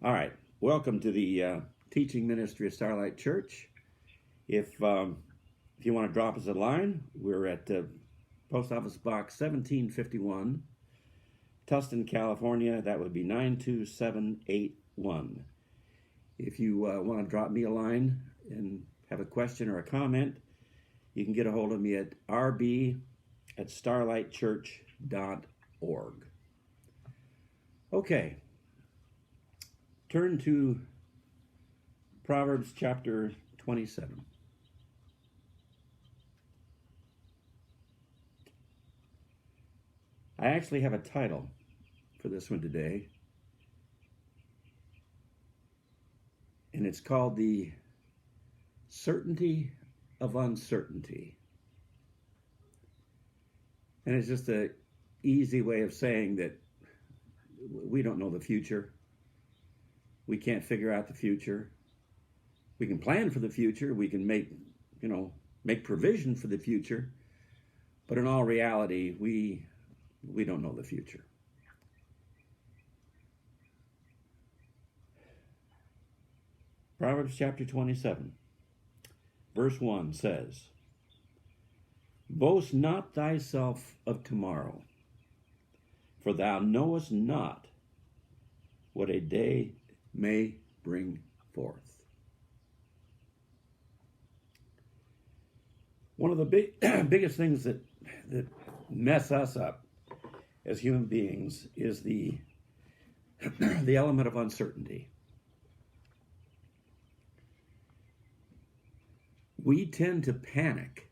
All right, welcome to the teaching ministry of Starlight Church. If you want to drop us a line, we're at Post Office Box 1751, Tustin, California. That would be 92781. If you want to drop me a line and have a question or a comment, you can get a hold of me at rb@starlightchurch.org. Okay. Turn to Proverbs chapter 27. I actually have a title for this one today, and it's called The Certainty of Uncertainty. And it's just an easy way of saying that we don't know the future. We can't figure out the future. We can plan for the future. We can make provision for the future. But in all reality, we don't know the future. Proverbs chapter 27, verse 1 says, "Boast not thyself of tomorrow, for thou knowest not what a day may bring forth." One of the biggest things that mess us up as human beings is the element of uncertainty. We tend to panic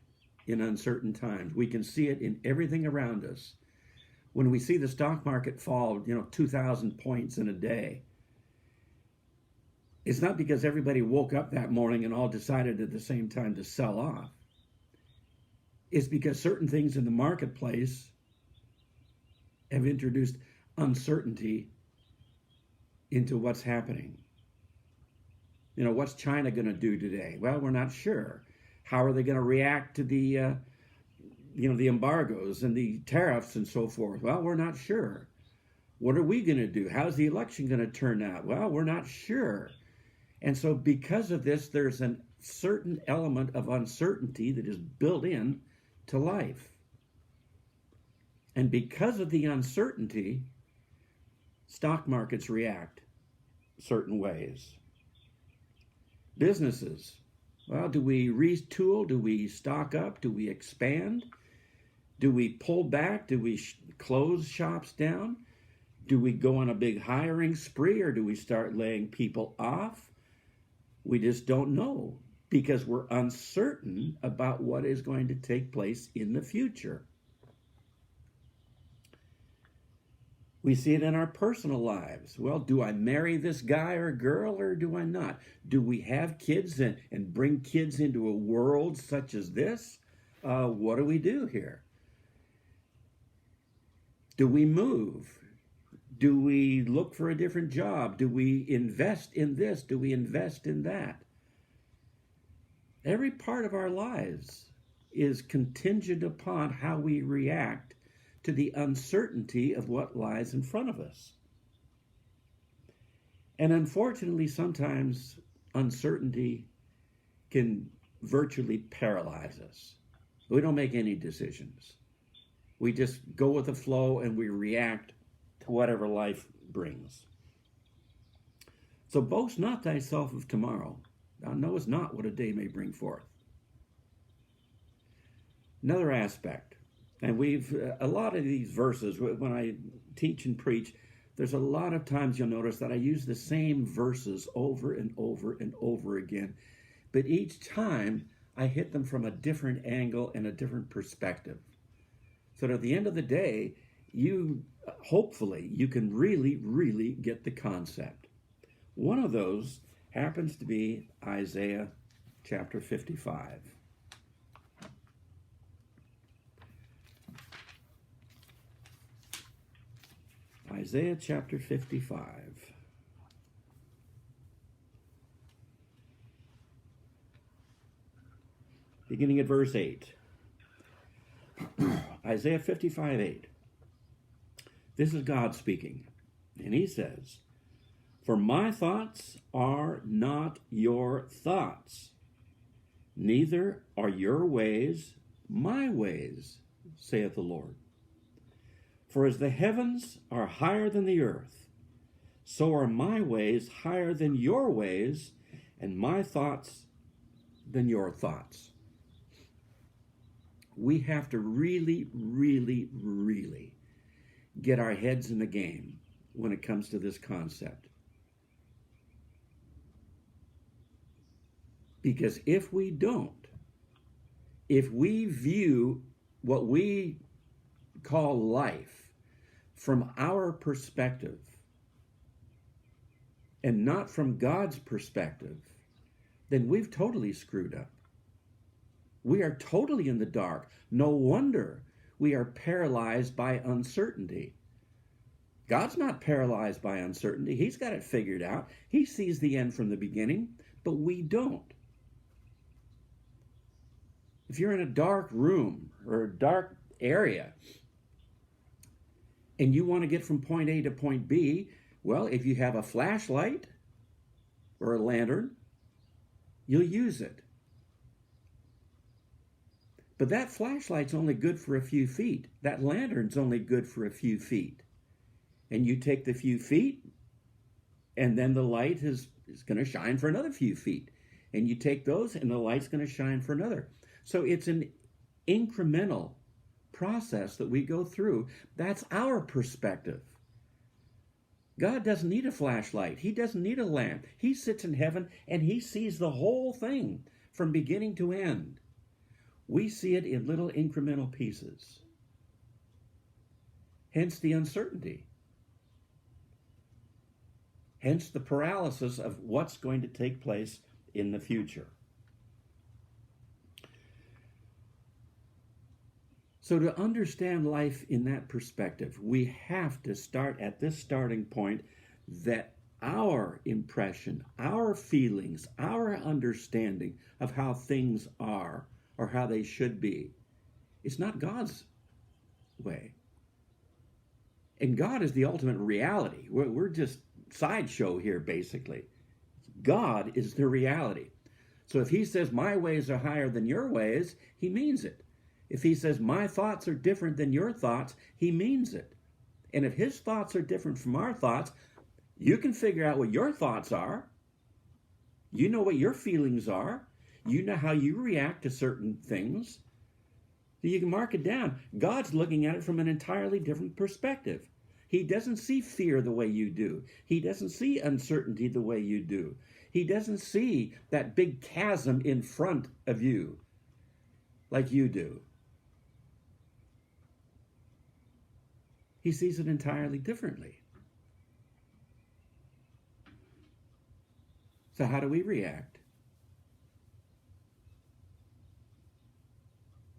in uncertain times. We can see it in everything around us. When we see the stock market fall, 2,000 points in a day, it's not because everybody woke up that morning and all decided at the same time to sell off. It's because certain things in the marketplace have introduced uncertainty into what's happening. What's China going to do today? Well, we're not sure. How are they going to react to the embargoes and the tariffs and so forth? Well, we're not sure. What are we going to do? How's the election going to turn out? Well, we're not sure. And so because of this, there's a certain element of uncertainty that is built in to life. And because of the uncertainty, stock markets react certain ways. Businesses, well, do we retool? Do we stock up? Do we expand? Do we pull back? Do we close shops down? Do we go on a big hiring spree, or do we start laying people off? We just don't know because we're uncertain about what is going to take place in the future. We see it in our personal lives. Well, do I marry this guy or girl, or do I not? Do we have kids and bring kids into a world such as this? What do we do here? Do we move? Do we look for a different job? Do we invest in this? Do we invest in that? Every part of our lives is contingent upon how we react to the uncertainty of what lies in front of us. And unfortunately, sometimes uncertainty can virtually paralyze us. We don't make any decisions. We just go with the flow and we react to whatever life brings. So boast not thyself of tomorrow. Thou knowest not what a day may bring forth. Another aspect, and a lot of these verses, when I teach and preach, there's a lot of times you'll notice that I use the same verses over and over and over again, but each time I hit them from a different angle and a different perspective. So that at the end of the day, hopefully you can really, really get the concept. One of those happens to be Isaiah chapter 55. Isaiah chapter 55. Beginning at verse 8. Isaiah 55:8. This is God speaking, and he says, For my thoughts are not your thoughts, neither are your ways my ways, saith the Lord. For as the heavens are higher than the earth, so are my ways higher than your ways, and my thoughts than your thoughts. We have to really, really, really get our heads in the game when it comes to this concept. Because if we don't, if we view what we call life from our perspective and not from God's perspective, then we've totally screwed up. We are totally in the dark. No wonder we are paralyzed by uncertainty. God's not paralyzed by uncertainty. He's got it figured out. He sees the end from the beginning, but we don't. If you're in a dark room or a dark area and you want to get from point A to point B, well, if you have a flashlight or a lantern, you'll use it. But that flashlight's only good for a few feet. That lantern's only good for a few feet. And you take the few feet, and then the light is going to shine for another few feet. And you take those, and the light's going to shine for another. So it's an incremental process that we go through. That's our perspective. God doesn't need a flashlight. He doesn't need a lamp. He sits in heaven, and he sees the whole thing from beginning to end. We see it in little incremental pieces. Hence the uncertainty. Hence the paralysis of what's going to take place in the future. So to understand life in that perspective, we have to start at this starting point that our impression, our feelings, our understanding of how things are or how they should be, it's not God's way. And God is the ultimate reality. We're just sideshow here, basically. God is the reality. So if he says my ways are higher than your ways, he means it. If he says my thoughts are different than your thoughts, he means it. And if his thoughts are different from our thoughts, you can figure out what your thoughts are. You know what your feelings are. You know how you react to certain things. You can mark it down. God's looking at it from an entirely different perspective. He doesn't see fear the way you do. He doesn't see uncertainty the way you do. He doesn't see that big chasm in front of you like you do. He sees it entirely differently. So how do we react?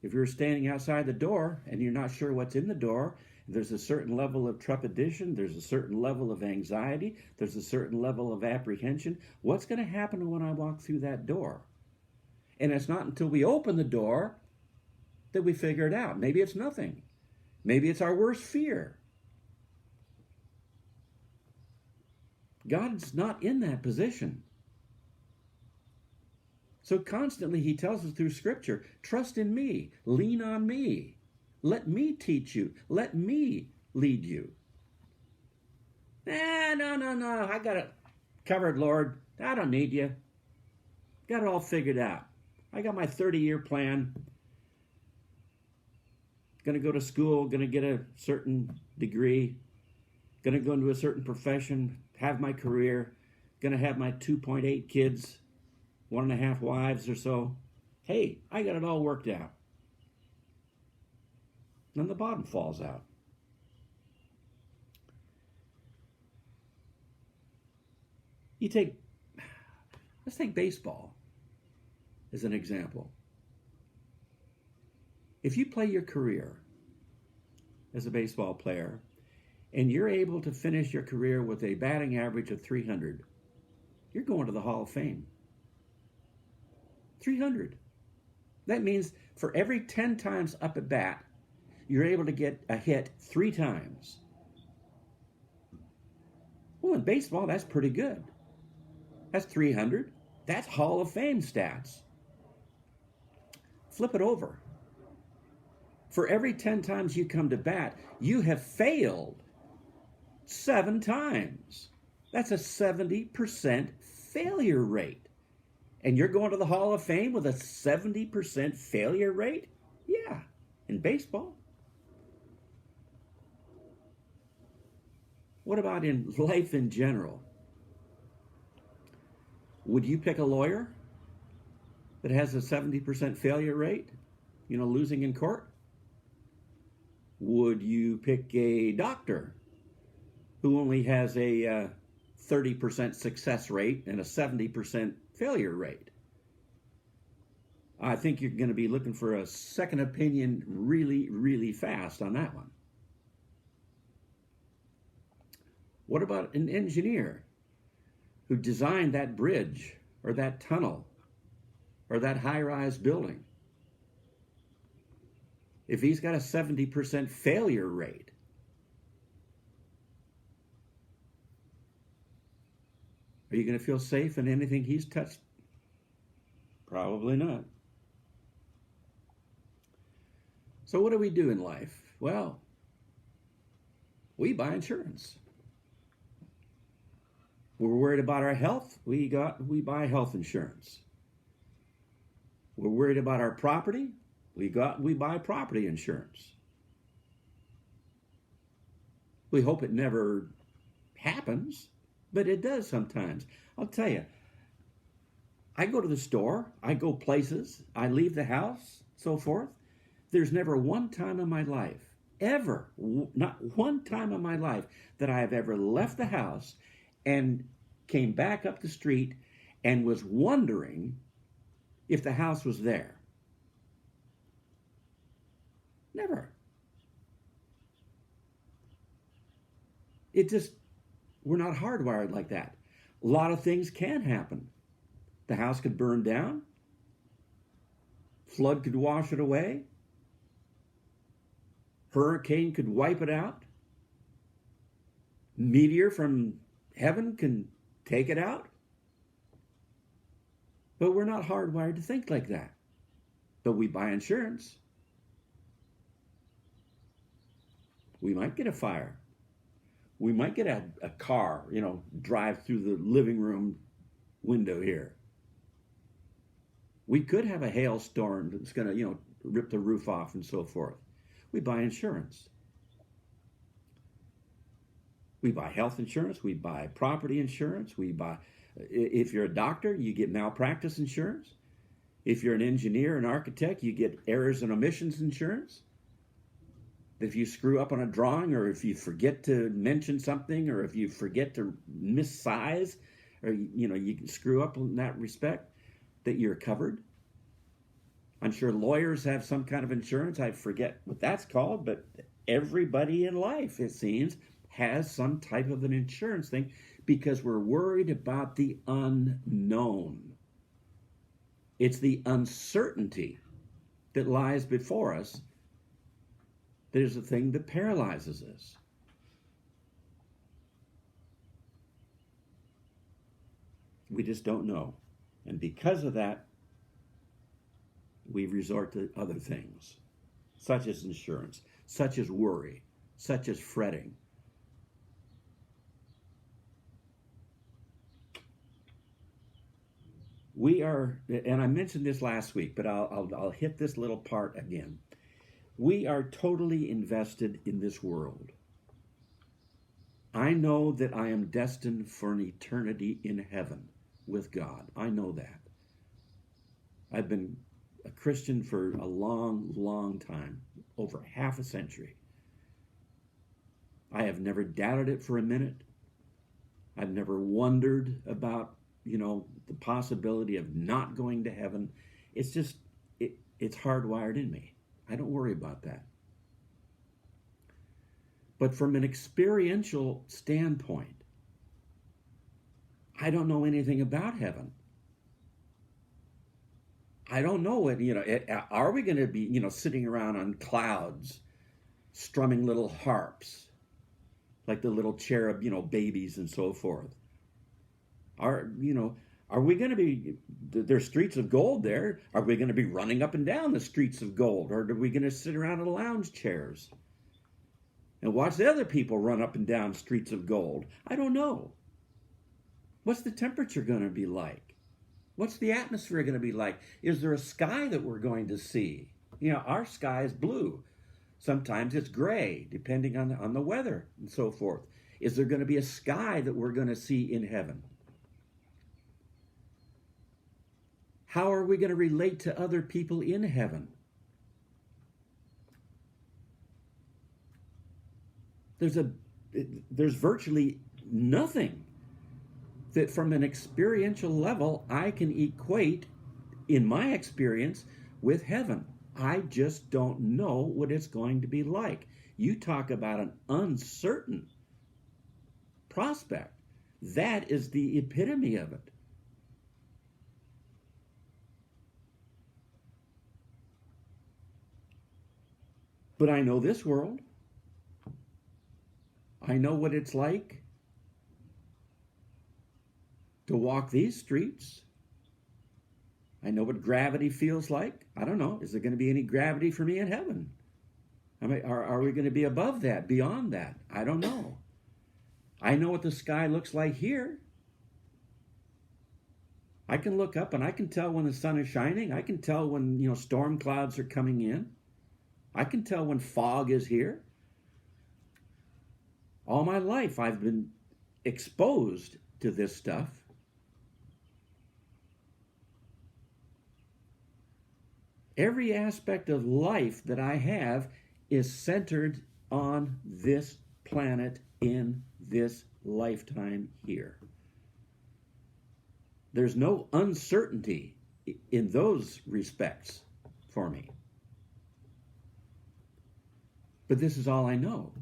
If you're standing outside the door and you're not sure what's in the door, there's a certain level of trepidation, there's a certain level of anxiety, there's a certain level of apprehension. What's going to happen when I walk through that door? And it's not until we open the door that we figure it out. Maybe it's nothing. Maybe it's our worst fear. God's not in that position. So constantly he tells us through Scripture, trust in me, lean on me, let me teach you, let me lead you. No, I got it covered, Lord. I don't need you. Got it all figured out. I got my 30-year plan. Going to go to school, going to get a certain degree, going to go into a certain profession, have my career, going to have my 2.8 kids, 1.5 wives or so. Hey, I got it all worked out. Then the bottom falls out. Let's take baseball as an example. If you play your career as a baseball player and you're able to finish your career with a batting average of 300, you're going to the Hall of Fame. 300. That means for every 10 times up at bat, you're able to get a hit 3 times. Oh, in baseball, that's pretty good. That's 300. That's Hall of Fame stats. Flip it over. For every 10 times you come to bat, you have failed 7 times. That's a 70% failure rate. And you're going to the Hall of Fame with a 70% failure rate? Yeah, in baseball. What about in life in general? Would you pick a lawyer that has a 70% failure rate, losing in court? Would you pick a doctor who only has a 30% success rate and a 70% failure rate? I think you're going to be looking for a second opinion really, really fast on that one. What about an engineer who designed that bridge or that tunnel or that high-rise building? If he's got a 70% failure rate, are you going to feel safe in anything he's touched? Probably not. So what do we do in life? Well, we buy insurance. We're worried about our health, we buy health insurance. We're worried about our property, we buy property insurance. We hope it never happens, but it does sometimes. I'll tell you, I go to the store, I go places, I leave the house, so forth. There's never one time in my life, ever, not one time in my life, that I have ever left the house and came back up the street and was wondering if the house was there. Never. We're not hardwired like that. A lot of things can happen. The house could burn down. Flood could wash it away. Hurricane could wipe it out. Meteor from heaven can take it out. But we're not hardwired to think like that. But we buy insurance. We might get a fire. We might get a car, drive through the living room window here. We could have a hailstorm that's going to, rip the roof off and so forth. We buy insurance. We buy health insurance. We buy property insurance. If you're a doctor, you get malpractice insurance. If you're an engineer, an architect, you get errors and omissions insurance. If you screw up on a drawing, or if you forget to mention something, or if you forget to missize, or you screw up in that respect, that you're covered. I'm sure lawyers have some kind of insurance. I forget what that's called, but everybody in life, it seems, has some type of an insurance thing because we're worried about the unknown. It's the uncertainty that lies before us that is the thing that paralyzes us. We just don't know. And because of that, we resort to other things, such as insurance, such as worry, such as fretting. We are, and I mentioned this last week, but I'll hit this little part again. We are totally invested in this world. I know that I am destined for an eternity in heaven with God. I know that. I've been a Christian for a long, long time, over half a century. I have never doubted it for a minute. I've never wondered about, the possibility of not going to heaven. It's just, it's hardwired in me. I don't worry about that. But from an experiential standpoint, I don't know anything about heaven. I don't know what, are we going to be, sitting around on clouds, strumming little harps, like the little cherub, babies and so forth. Are we going to be, there's streets of gold there. Are we going to be running up and down the streets of gold? Or are we going to sit around in lounge chairs and watch the other people run up and down streets of gold? I don't know. What's the temperature going to be like? What's the atmosphere going to be like? Is there a sky that we're going to see? Our sky is blue. Sometimes it's gray, depending on the weather and so forth. Is there going to be a sky that we're going to see in heaven? How are we going to relate to other people in heaven? There's virtually nothing that from an experiential level I can equate, in my experience, with heaven. I just don't know what it's going to be like. You talk about an uncertain prospect. That is the epitome of it. But I know this world. I know what it's like to walk these streets. I know what gravity feels like. I don't know. Is there going to be any gravity for me in heaven? I mean, are we going to be above that, beyond that? I don't know. I know what the sky looks like here. I can look up and I can tell when the sun is shining. I can tell when, storm clouds are coming in. I can tell when fog is here. All my life I've been exposed to this stuff. Every aspect of life that I have is centered on this planet in this lifetime here. There's no uncertainty in those respects for me. But this is all I know.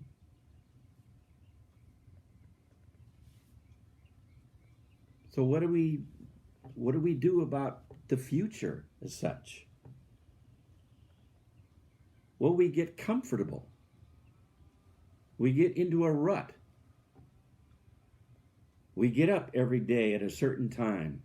So what do we do about the future as such? Well, we get comfortable. We get into a rut. We get up every day at a certain time.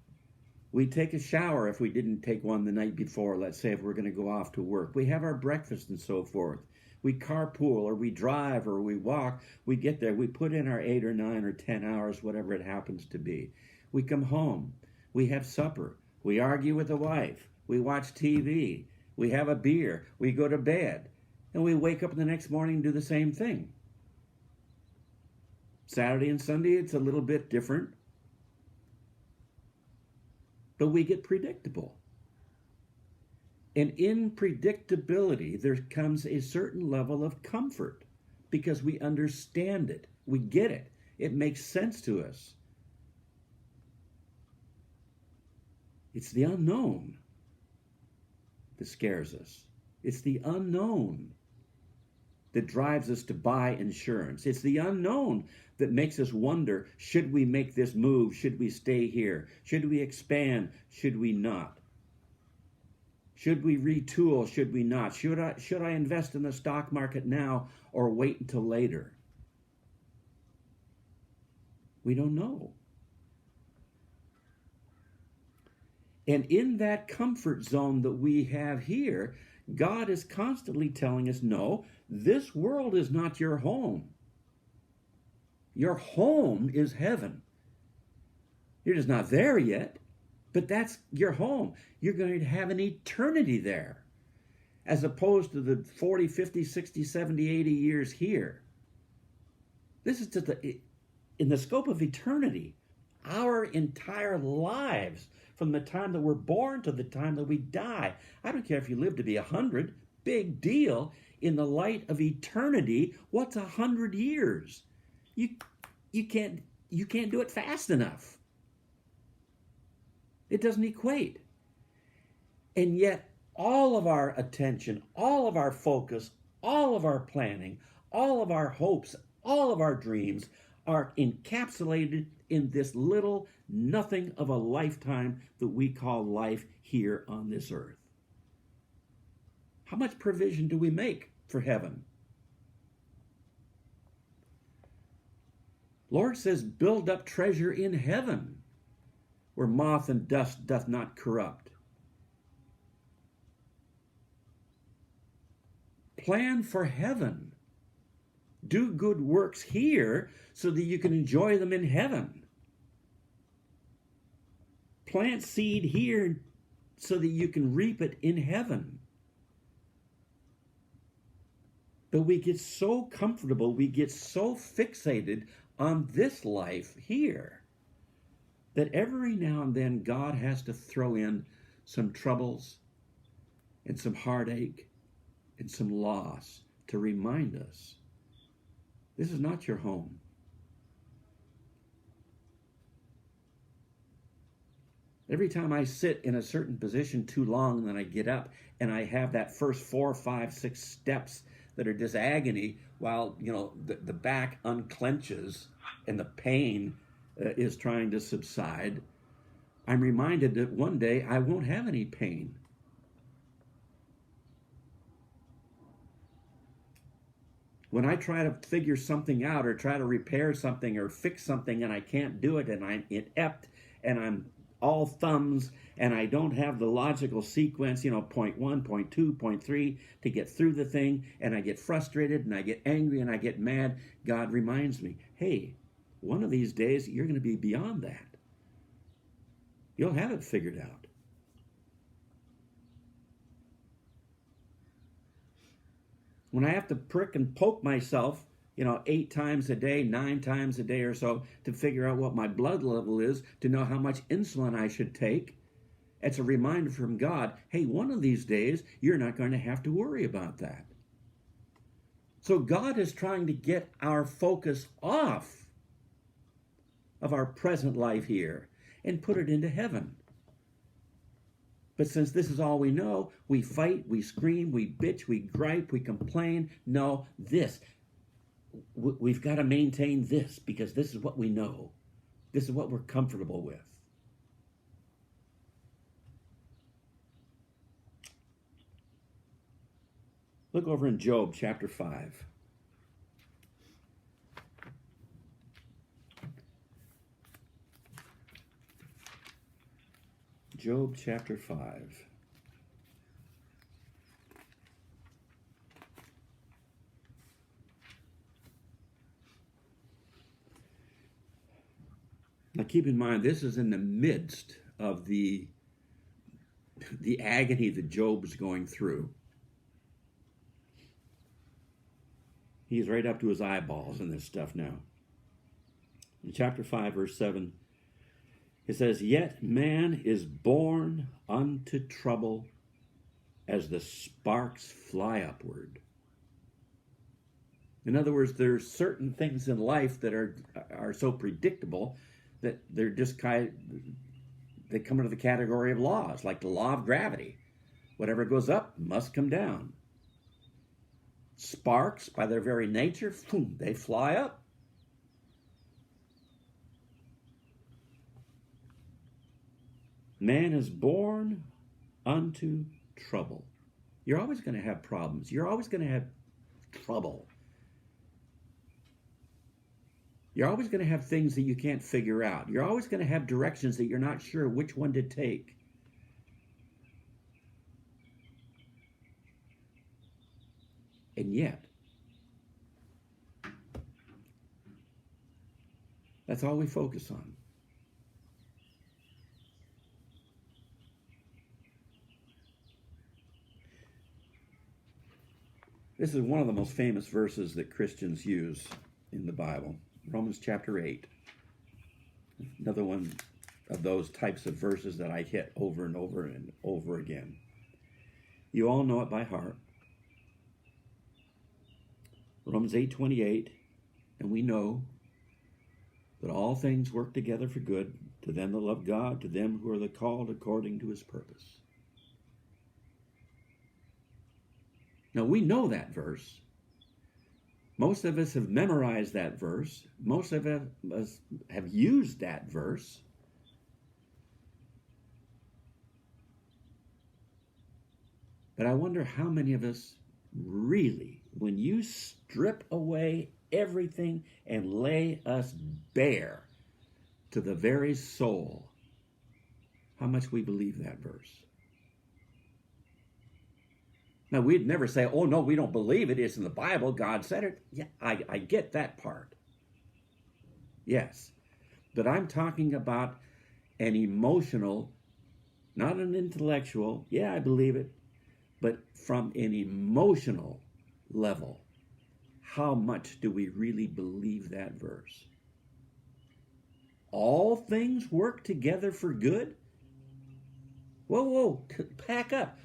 We take a shower if we didn't take one the night before, let's say if we're going to go off to work. We have our breakfast and so forth. We carpool or we drive or we walk. We get there. We put in our 8 or 9 or 10 hours, whatever it happens to be. We come home. We have supper. We argue with the wife. We watch TV. We have a beer. We go to bed. And we wake up the next morning and do the same thing. Saturday and Sunday, it's a little bit different. But we get predictable. And in predictability, there comes a certain level of comfort because we understand it. We get it. It makes sense to us. It's the unknown that scares us. It's the unknown that drives us to buy insurance. It's the unknown that makes us wonder, should we make this move? Should we stay here? Should we expand? Should we not? Should we retool? Should we not? Should I invest in the stock market now or wait until later? We don't know. And in that comfort zone that we have here, God is constantly telling us, no, this world is not your home. Your home is heaven. You're just not there yet, but that's your home. You're going to have an eternity there, as opposed to the 40, 50, 60, 70, 80 years here. This is just in the scope of eternity, our entire lives, from the time that we're born to the time that we die. I don't care if you live to be 100, big deal. In the light of eternity, what's 100 years? You can't do it fast enough. It doesn't equate. And yet, all of our attention, all of our focus, all of our planning, all of our hopes, all of our dreams are encapsulated in this little nothing of a lifetime that we call life here on this earth. How much provision do we make for heaven? Lord says, build up treasure in heaven, where moth and dust doth not corrupt. Plan for heaven. Do good works here so that you can enjoy them in heaven. Plant seed here so that you can reap it in heaven. But we get so comfortable, we get so fixated on this life here, that every now and then God has to throw in some troubles and some heartache and some loss to remind us this is not your home. Every time I sit in a certain position too long, and then I get up and I have that first 4, 5, 6 steps that are just agony while, the back unclenches and the pain is trying to subside, I'm reminded that one day I won't have any pain. When I try to figure something out or try to repair something or fix something and I can't do it and I'm inept and I'm all thumbs and I don't have the logical sequence, point 1, point 2, point 3 to get through the thing, and I get frustrated and I get angry and I get mad, God reminds me, hey, one of these days you're going to be beyond that. You'll have it figured out. When I have to prick and poke myself, 8 times a day, 9 times a day or so to figure out what my blood level is, to know how much insulin I should take, it's a reminder from God, hey, one of these days, you're not going to have to worry about that. So God is trying to get our focus off of our present life here and put it into heaven. But since this is all we know, we fight, we scream, we bitch, we gripe, we complain. No, we've got to maintain this because this is what we know. This is what we're comfortable with. Look over in Job chapter 5. Job chapter 5. Now keep in mind, this is in the midst of the agony that Job's going through. He's right up to his eyeballs in this stuff now. In chapter 5, verse 7, it says, "Yet man is born unto trouble as the sparks fly upward." In other words, there's certain things in life that are so predictable that they're just they come into the category of laws, like the law of gravity. Whatever goes up must come down. Sparks, by their very nature, boom, they fly up. Man is born unto trouble. You're always going to have problems. You're always going to have trouble. You're always going to have things that you can't figure out. You're always going to have directions that you're not sure which one to take. And yet, that's all we focus on. This is one of the most famous verses that Christians use in the Bible. Romans chapter 8. Another one of those types of verses that I hit over and over and over again. You all know it by heart. Romans 8:28, and we know that all things work together for good to them that love God, to them who are the called according to his purpose. Now we know that verse. Most of us have memorized that verse. Most of us have used that verse. But I wonder how many of us really, when you strip away everything and lay us bare to the very soul. How much we believe that verse. Now, we'd never say, oh, no, we don't believe it. It's in the Bible. God said it. Yeah, I get that part. Yes. But I'm talking about an emotional, not an intellectual. Yeah, I believe it. But from an emotional level, how much do we really believe that verse? All things work together for good? Whoa, whoa, back up.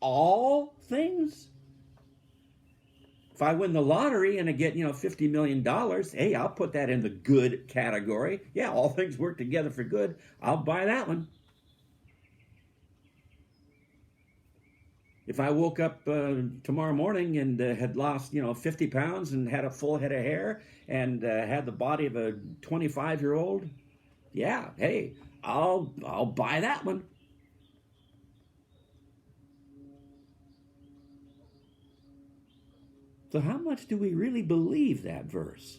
All things? If I win the lottery and I get, $50 million, hey, I'll put that in the good category. Yeah, all things work together for good. I'll buy that one. If I woke up tomorrow morning and had lost, 50 pounds and had a full head of hair and had the body of a 25-year-old, yeah, hey, I'll buy that one. So how much do we really believe that verse?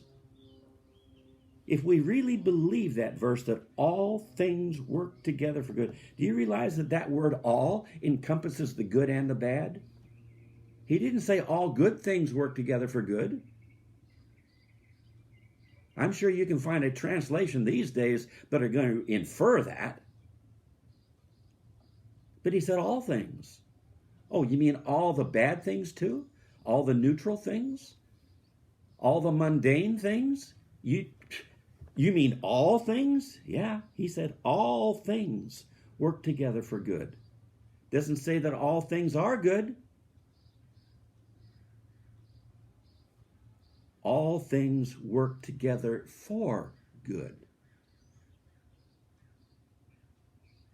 If we really believe that verse, that all things work together for good, do you realize that that word all encompasses the good and the bad? He didn't say all good things work together for good. I'm sure you can find a translation these days that are going to infer that. But he said all things. Oh, you mean all the bad things too? All the neutral things? All the mundane things? You mean all things? Yeah, he said all things work together for good. Doesn't say that all things are good. All things work together for good.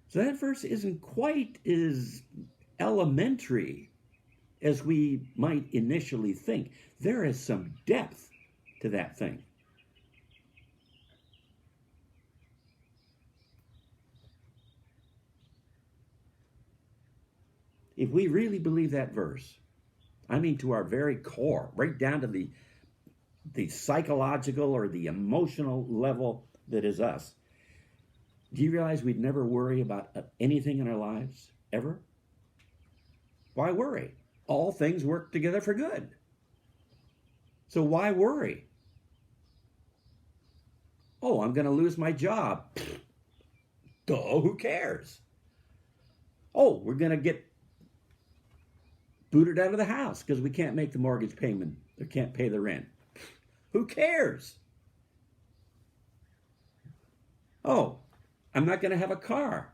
So that verse isn't quite as elementary as we might initially think. There is some depth to that thing. If we really believe that verse, I mean to our very core, right down to the psychological or the emotional level that is us, do you realize we'd never worry about anything in our lives, ever? Why worry? All things work together for good. So why worry? Oh, I'm going to lose my job. Duh, who cares? Oh, we're going to get booted out of the house because we can't make the mortgage payment or can't pay the rent. Who cares? Oh, I'm not going to have a car.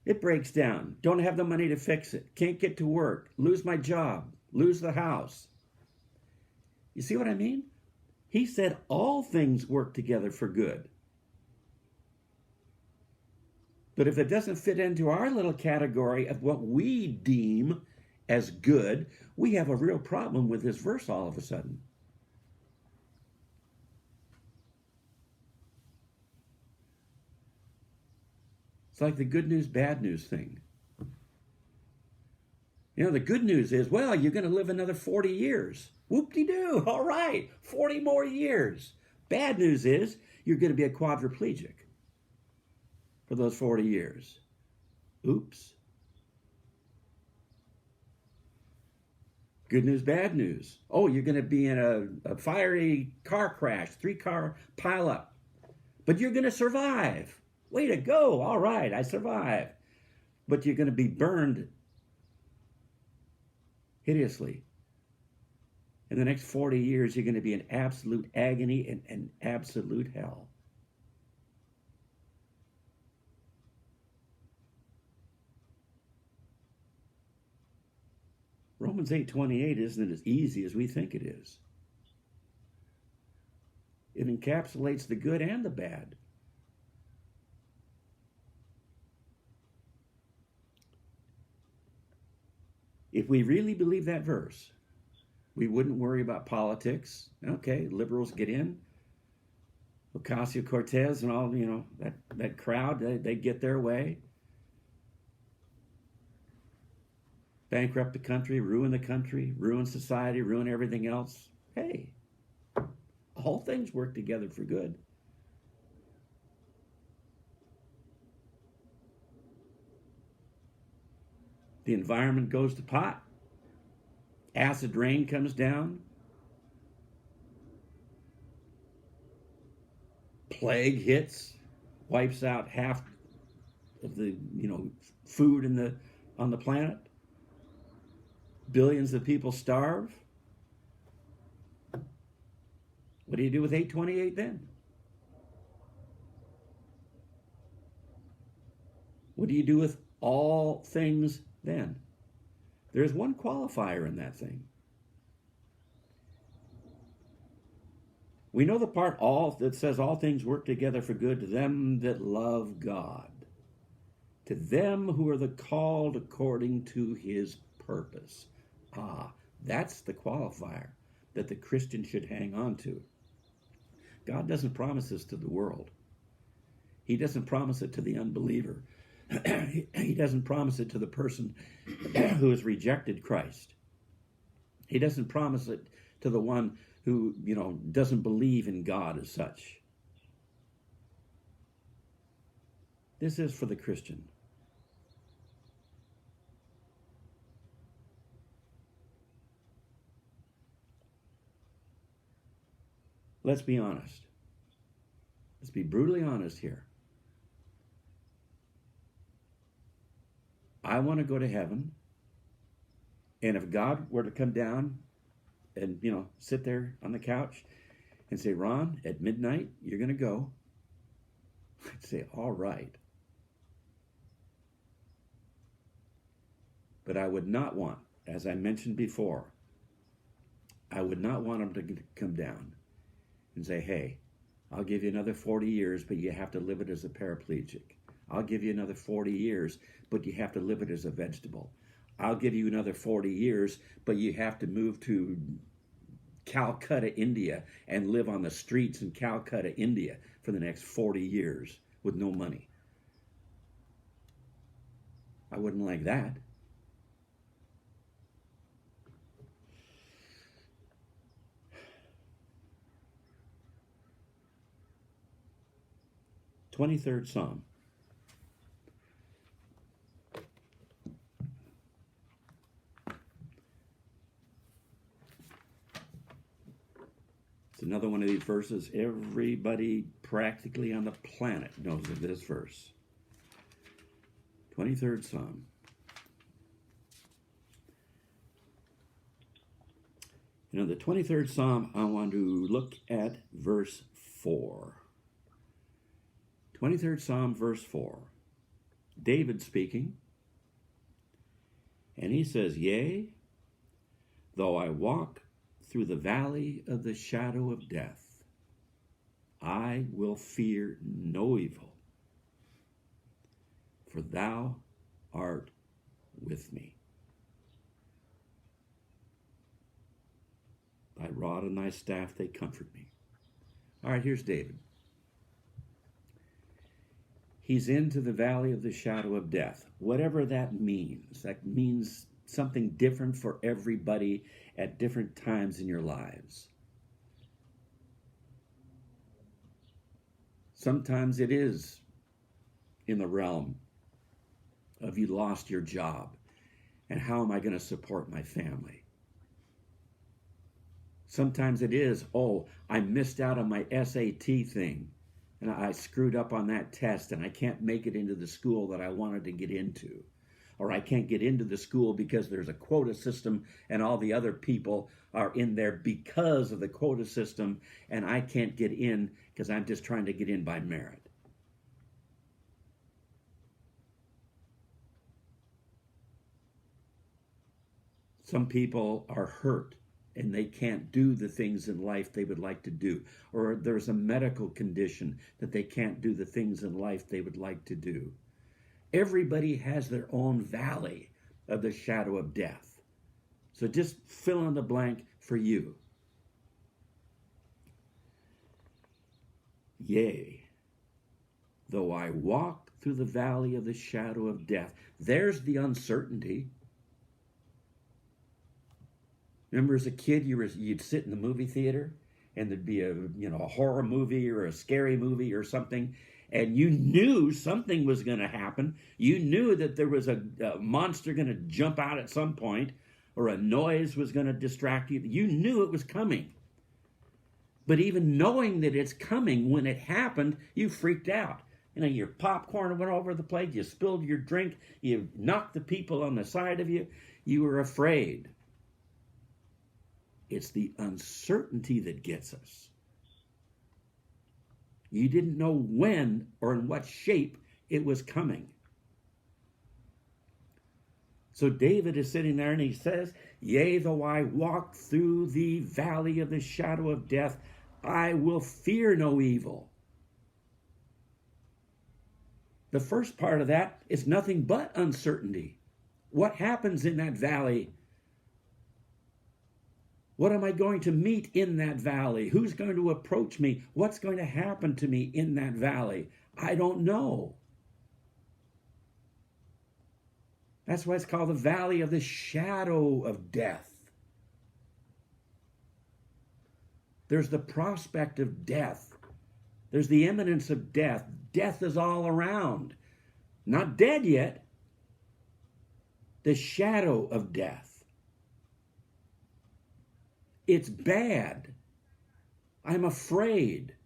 It breaks down. Don't have the money to fix it. Can't get to work. Lose my job. Lose the house. You see what I mean? He said all things work together for good. But if it doesn't fit into our little category of what we deem as good, we have a real problem with this verse all of a sudden. It's like the good news, bad news thing. The good news is, well, you're going to live another 40 years. Whoop-de-doo. All right, 40 more years. Bad news is you're going to be a quadriplegic for those 40 years. Oops. Good news, bad news. Oh, you're going to be in a fiery car crash, 3-car pileup. But you're going to survive. Way to go. All right, I survived. But you're going to be burned hideously. In the next 40 years, you're going to be in absolute agony and absolute hell. Romans 8:28 isn't as easy as we think it is. It encapsulates the good and the bad. If we really believe that verse, we wouldn't worry about politics. Okay, liberals get in. Ocasio-Cortez and all, that crowd, they get their way. Bankrupt the country, ruin society, ruin everything else. Hey, all things work together for good. The environment goes to pot. Acid rain comes down. Plague hits, wipes out half of the food on the planet. Billions of people starve. What do you do with 828 then? What do you do with all things then? There's one qualifier in that thing. We know the part all that says all things work together for good to them that love God, to them who are the called according to his purpose. That's the qualifier that the Christian should hang on to. God doesn't promise this to the world. He doesn't promise it to the unbeliever. He doesn't promise it to the person who has rejected Christ. He doesn't promise it to the one who, doesn't believe in God as such. This is for the Christian. Let's be honest. Let's be brutally honest here. I want to go to heaven, and if God were to come down and, sit there on the couch and say, Ron, at midnight, you're going to go, I'd say, all right. But I would not want, as I mentioned before, I would not want him to come down and say, hey, I'll give you another 40 years, but you have to live it as a paraplegic. I'll give you another 40 years, but you have to live it as a vegetable. I'll give you another 40 years, but you have to move to Calcutta, India, and live on the streets in Calcutta, India for the next 40 years with no money. I wouldn't like that. "23rd Psalm. It's another one of these verses. Everybody practically on the planet knows of this verse. 23rd Psalm. The 23rd Psalm, I want to look at verse 4. 23rd Psalm, verse 4. David speaking. And he says, yea, though I walk through the valley of the shadow of death, I will fear no evil, for thou art with me. Thy rod and thy staff, they comfort me. All right, here's David. He's into the valley of the shadow of death. Whatever that means something different for everybody at different times in your lives. Sometimes it is in the realm of you lost your job, and how am I going to support my family? Sometimes it is, I missed out on my SAT thing, and I screwed up on that test, and I can't make it into the school that I wanted to get into. Or I can't get into the school because there's a quota system, and all the other people are in there because of the quota system, and I can't get in because I'm just trying to get in by merit. Some people are hurt and they can't do the things in life they would like to do. Or there's a medical condition that they can't do the things in life they would like to do. Everybody has their own valley of the shadow of death. So just fill in the blank for you. Yea, though I walk through the valley of the shadow of death. There's the uncertainty. Remember as a kid, you'd sit in the movie theater and there'd be a horror movie or a scary movie or something, and you knew something was going to happen. You knew that there was a monster going to jump out at some point, or a noise was going to distract you. You knew it was coming. But even knowing that it's coming, when it happened, you freaked out. Your popcorn went over the place, you spilled your drink, you knocked the people on the side of you. You were afraid. It's the uncertainty that gets us. You didn't know when or in what shape it was coming. So David is sitting there and he says, "Yea, though I walk through the valley of the shadow of death, I will fear no evil." The first part of that is nothing but uncertainty. What happens in that valley? What am I going to meet in that valley? Who's going to approach me? What's going to happen to me in that valley? I don't know. That's why it's called the valley of the shadow of death. There's the prospect of death. There's the imminence of death. Death is all around. Not dead yet. The shadow of death. It's bad. I'm afraid.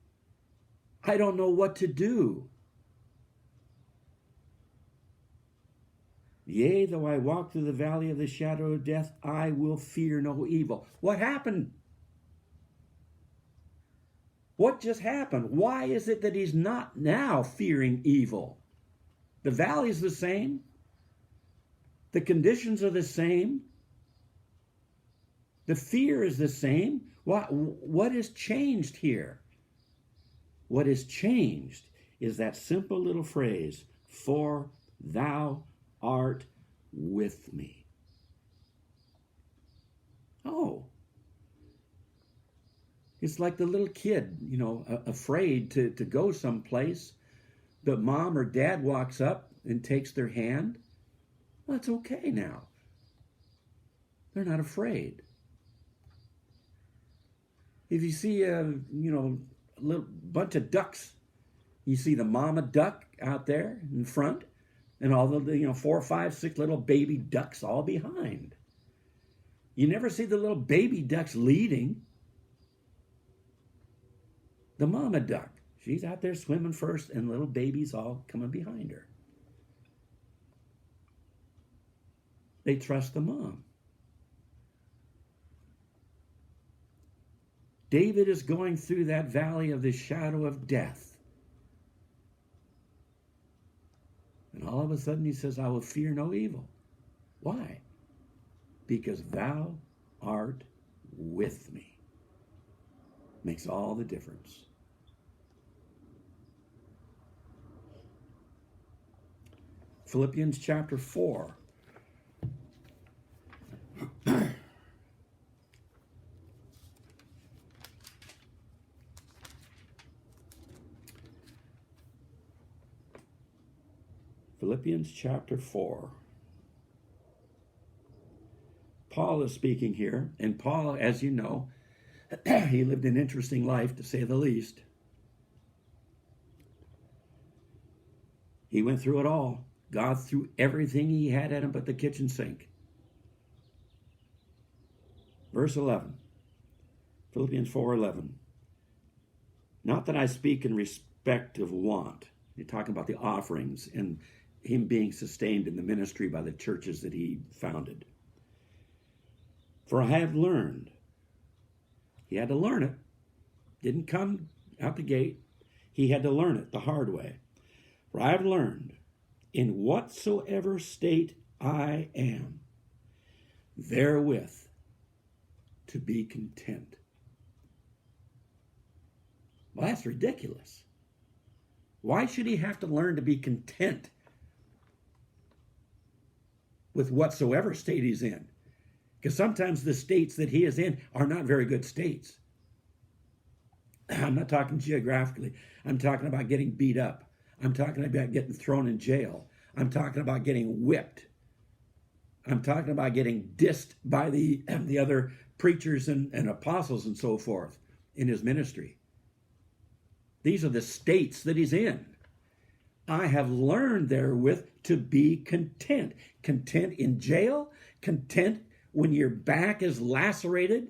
I don't know what to do. Yea, though I walk through the valley of the shadow of death, I will fear no evil. What happened? What just happened? Why is it that he's not now fearing evil? The valley's the same. The conditions are the same. The fear is the same. What has changed here? What has changed is that simple little phrase, "For thou art with me." Oh. It's like the little kid, afraid to go someplace, but mom or dad walks up and takes their hand. Well, it's okay now. They're not afraid. If you see a little bunch of ducks, you see the mama duck out there in front, and all the 4, 5, 6 little baby ducks all behind. You never see the little baby ducks leading. The mama duck, she's out there swimming first, and little babies all coming behind her. They trust the mom. David is going through that valley of the shadow of death. And all of a sudden he says, "I will fear no evil." Why? Because thou art with me. Makes all the difference. Philippians chapter 4. Philippians chapter 4. Paul is speaking here, and Paul, as you know, he lived an interesting life, to say the least. He went through it all. God threw everything he had at him but the kitchen sink. Verse 11, Philippians 4:11. Not that I speak in respect of want. You're talking about the offerings and him being sustained in the ministry by the churches that he founded. For I have learned. He had to learn it. Didn't come out the gate. He had to learn it the hard way. For I have learned, in whatsoever state I am, therewith to be content. Well, that's ridiculous. Why should he have to learn to be content with whatsoever state he's in? Because sometimes the states that he is in are not very good states. I'm not talking geographically. I'm talking about getting beat up. I'm talking about getting thrown in jail. I'm talking about getting whipped. I'm talking about getting dissed by the other preachers and apostles and so forth. in his ministry. These are the states that he's in. I have learned therewith to be content. Content in jail, content when your back is lacerated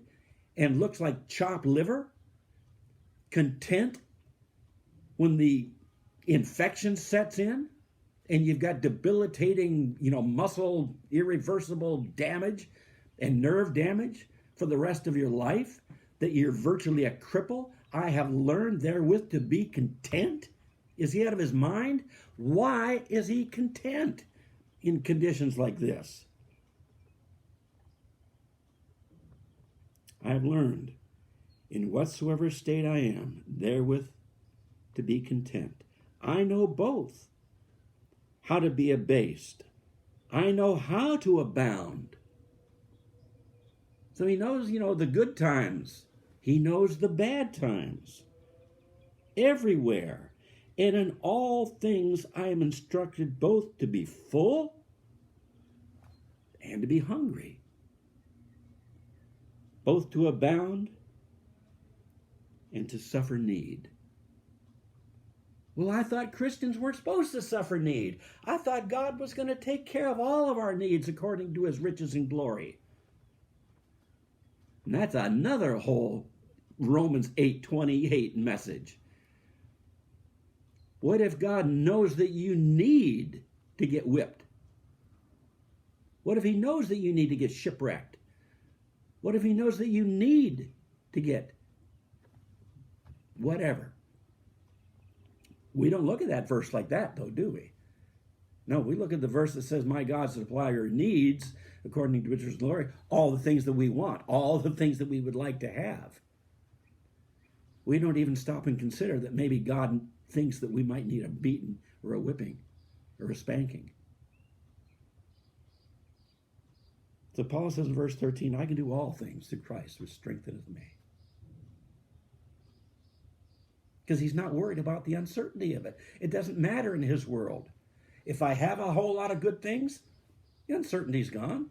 and looks like chopped liver, content when the infection sets in and you've got debilitating, muscle irreversible damage and nerve damage for the rest of your life, that you're virtually a cripple. I have learned therewith to be content. Is he out of his mind? Why is he content in conditions like this? I have learned in whatsoever state I am, therewith to be content. I know both how to be abased. I know how to abound. So he knows, the good times. He knows the bad times. Everywhere. And in all things I am instructed both to be full and to be hungry. Both to abound and to suffer need. Well, I thought Christians weren't supposed to suffer need. I thought God was going to take care of all of our needs according to his riches and glory. And that's another whole Romans 8:28 message. What if God knows that you need to get whipped? What if he knows that you need to get shipwrecked? What if he knows that you need to get whatever? We don't look at that verse like that, though, do we? No, we look at the verse that says, my God supply your needs according to his glory, all the things that we want, all the things that we would like to have. We don't even stop and consider that maybe God thinks that we might need a beating or a whipping or a spanking. So Paul says in verse 13, I can do all things through Christ who strengtheneth me. Because he's not worried about the uncertainty of it. It doesn't matter in his world. If I have a whole lot of good things, the uncertainty's gone.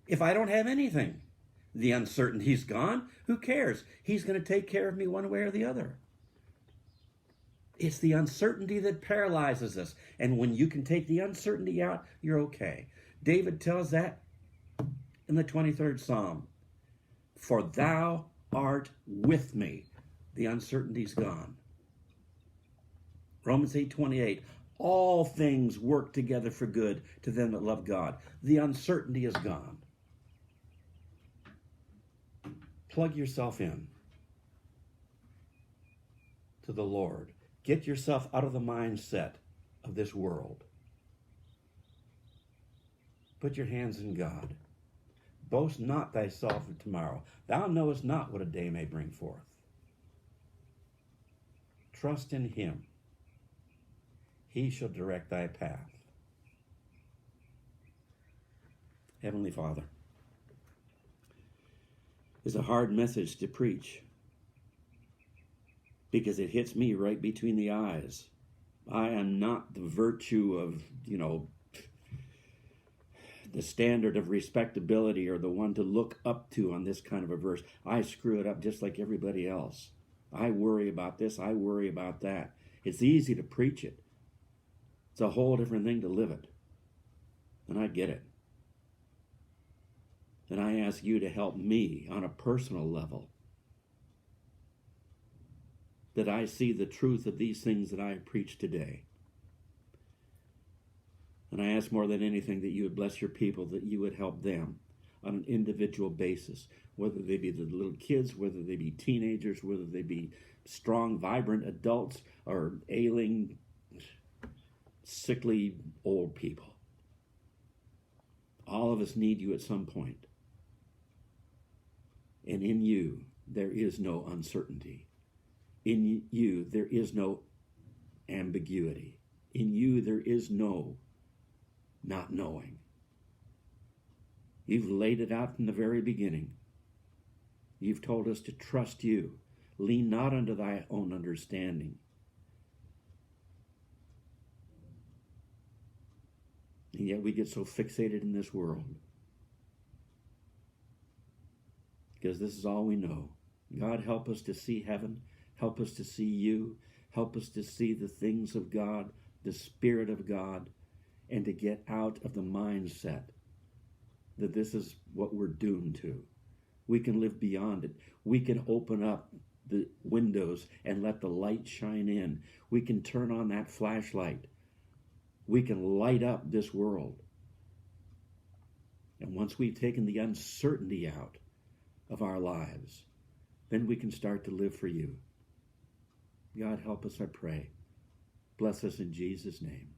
If I don't have anything, the uncertainty's gone. Who cares? He's going to take care of me one way or the other. It's the uncertainty that paralyzes us. And when you can take the uncertainty out, you're okay. David tells that in the 23rd Psalm. For thou art with me. The uncertainty's gone. Romans 8:28. All things work together for good to them that love God. The uncertainty is gone. Plug yourself in to the Lord. Get yourself out of the mindset of this world. Put your hands in God. Boast not thyself of tomorrow. Thou knowest not what a day may bring forth. Trust in him. He shall direct thy path. Heavenly Father, it's a hard message to preach because it hits me right between the eyes. I am not the virtue of, the standard of respectability or the one to look up to on this kind of a verse. I screw it up just like everybody else. I worry about this, I worry about that. It's easy to preach it. It's a whole different thing to live it. And I get it. And I ask you to help me on a personal level, that I see the truth of these things that I preach today. And I ask more than anything that you would bless your people, that you would help them on an individual basis, whether they be the little kids, whether they be teenagers, whether they be strong, vibrant adults, or ailing, sickly old people. All of us need you at some point. And in you, there is no uncertainty. In you, there is no ambiguity. In you, there is no not knowing. You've laid it out from the very beginning. You've told us to trust you. Lean not unto thy own understanding. And yet we get so fixated in this world because this is all we know. God, help us to see heaven. Help us to see you. Help us to see the things of God, the Spirit of God, and to get out of the mindset that this is what we're doomed to. We can live beyond it. We can open up the windows and let the light shine in. We can turn on that flashlight. We can light up this world. And once we've taken the uncertainty out of our lives, then we can start to live for you. God, help us, I pray. Bless us in Jesus' name.